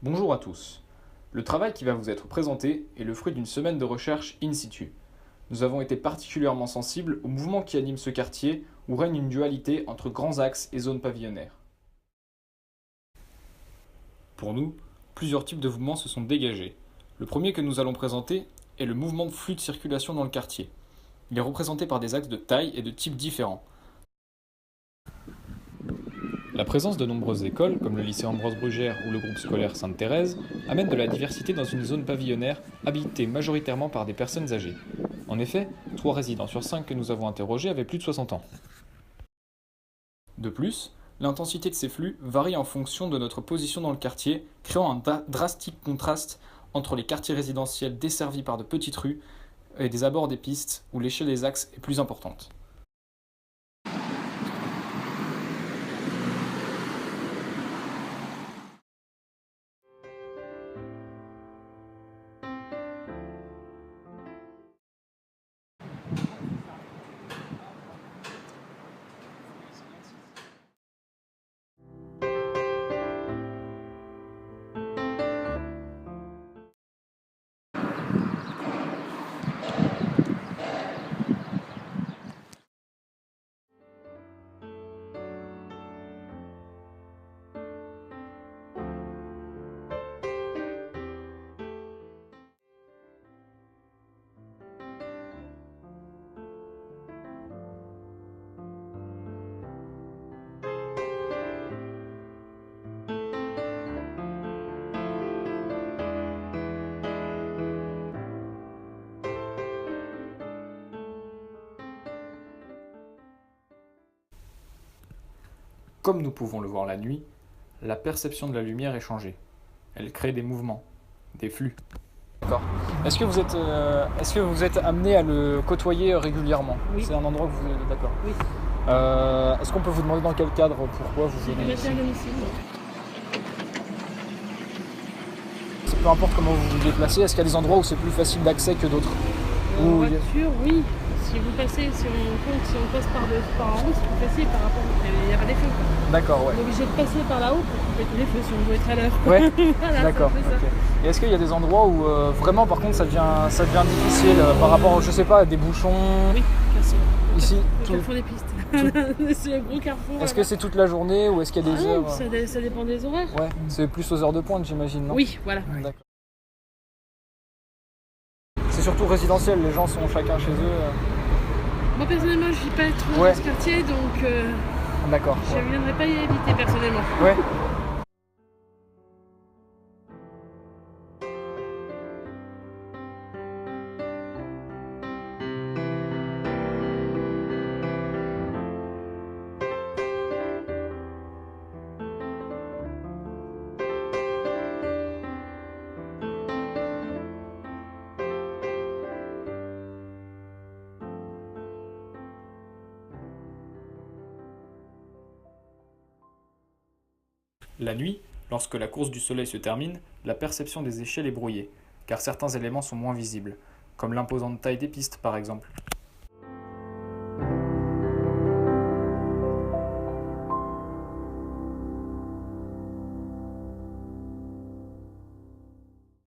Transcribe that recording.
Bonjour à tous. Le travail qui va vous être présenté est le fruit d'une semaine de recherche in situ. Nous avons été particulièrement sensibles au mouvement qui anime ce quartier où règne une dualité entre grands axes et zones pavillonnaires. Pour nous, plusieurs types de mouvements se sont dégagés. Le premier que nous allons présenter est le mouvement de flux de circulation dans le quartier. Il est représenté par des axes de taille et de types différents. La présence de nombreuses écoles, comme le lycée Ambroise Brugère ou le groupe scolaire Sainte-Thérèse, amène de la diversité dans une zone pavillonnaire habitée majoritairement par des personnes âgées. En effet, 3 résidents sur 5 que nous avons interrogés avaient plus de 60 ans. De plus, l'intensité de ces flux varie en fonction de notre position dans le quartier, créant un drastique contraste entre les quartiers résidentiels desservis par de petites rues et des abords des pistes où l'échelle des axes est plus importante. Comme nous pouvons le voir la nuit, la perception de la lumière est changée. Elle crée des mouvements, des flux. D'accord. Est-ce que vous êtes amené à le côtoyer régulièrement? Oui. C'est un endroit que vous êtes d'accord? Oui. Est-ce qu'on peut vous demander dans quel cadre, pourquoi vous C'est du venez ici? maintien à domicile. Peu importe comment vous vous déplacez, est-ce qu'il y a des endroits où c'est plus facile d'accès que d'autres? En Ou- voiture, oui. Si on passe par en haut, c'est plus facile par rapport il y aura des feux. D'accord, On ouais. est obligé de passer par là-haut pour couper tous les feux si on veut être à l'heure. Ouais, Voilà, d'accord. c'est un peu ça. Ok. Et est-ce qu'il y a des endroits où vraiment par contre ça devient difficile par rapport, je sais pas, à des bouchons? Oui, merci. Ici, Au tout- carrefour des pistes. C'est un gros carrefour. Est-ce que voilà. c'est toute la journée ou est-ce qu'il y a des Ah non, heures? ça dépend des horaires. Ouais, c'est plus aux heures de pointe j'imagine, non? Oui, voilà. D'accord. C'est surtout résidentiel, les gens sont chacun chez eux. Moi personnellement, je vis pas trop Ouais. dans ce quartier, donc D'accord. je ne viendrai pas y habiter personnellement. Ouais. La nuit, lorsque la course du soleil se termine, la perception des échelles est brouillée, car certains éléments sont moins visibles, comme l'imposante taille des pistes par exemple.